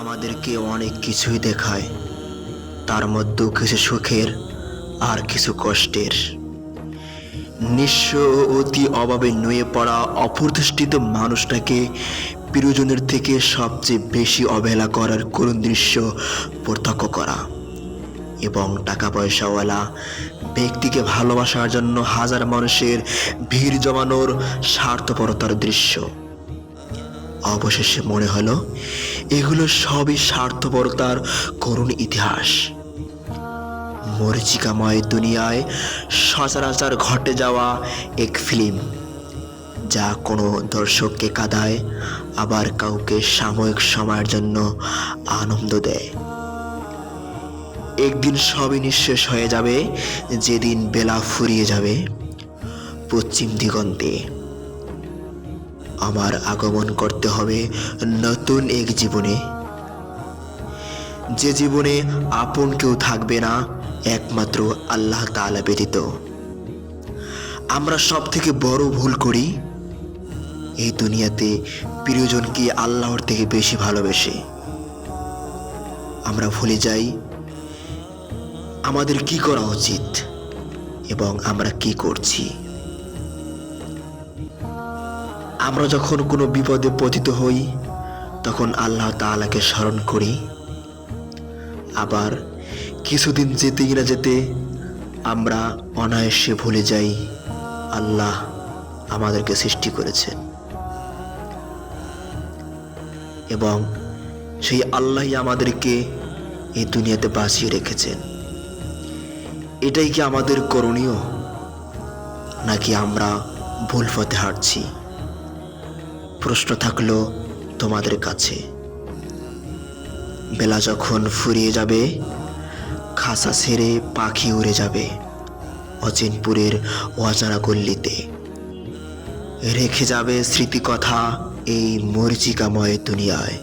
আমাদেরকে অনেক কিছুই দেখায়, তার মধ্যেও কিছু সুখের আর কিছু কষ্টের। নিঃস্ব ও অতি অভাবে নুয়ে পড়া অপ্রতিষ্ঠিত মানুষটাকে প্রিয়জনের থেকে সবচেয়ে বেশি অবহেলা করার করুণ দৃশ্য প্রত্যক্ষ করা, এবং টাকা পয়সাওয়ালা ব্যক্তিকে ভালোবাসার জন্য হাজার মানুষের ভিড় জমানোর স্বার্থপরতার দৃশ্য। অবশেষে মনে হলো এগুলো সবই স্বার্থপরতার করুণ ইতিহাস। মরীচিকাময় দুনিয়ায় সচরাচর ঘটে যাওয়া এক ফিল্ম, যা কোনো দর্শককে কাঁদায়, আবার কাউকে সাময়িক সময়ের জন্য আনন্দ দেয়। একদিন সবই নিঃশেষ হয়ে যাবে, যেদিন বেলা ফুরিয়ে যাবে পশ্চিম দিগন্তে। আমার আগমন করতে হবে নতুন এক জীবনে, যে জীবনে আপন কেউ থাকবে না, একমাত্র আল্লাহ তাআলা ব্যতীত। আমরা সব থেকে বড় ভুল করি এই দুনিয়াতে প্রিয়জনকে আল্লাহর থেকে বেশি ভালোবেসে। আমরা ভুলে যাই আমাদের কি করা উচিত এবং আমরা কি করছি। আমরা যখন কোনো বিপদে পতিত হই, তখন আল্লাহ তাআলাকে স্মরণ করি। আবার কিছুদিন যেতে না যেতে আমরা অনায়াসে ভুলে যাই আল্লাহ আমাদেরকে সৃষ্টি করেছেন, এবং সেই আল্লাহই আমাদেরকে এই দুনিয়াতে বাঁচিয়ে রেখেছেন। এটাই কি আমাদের করণীয়, নাকি আমরা ভুল পথে হাঁটছি? প্রশ্ন থাকলো তোমাদের কাছে। বেলা যখন ফুরিয়ে যাবে, খাঁচা ছেড়ে পাখি উড়ে যাবে অচিনপুরের অজানা গল্লিতে, রেখে যাবে স্মৃতিকথা এই মরীচিকাময় দুনিয়ায়।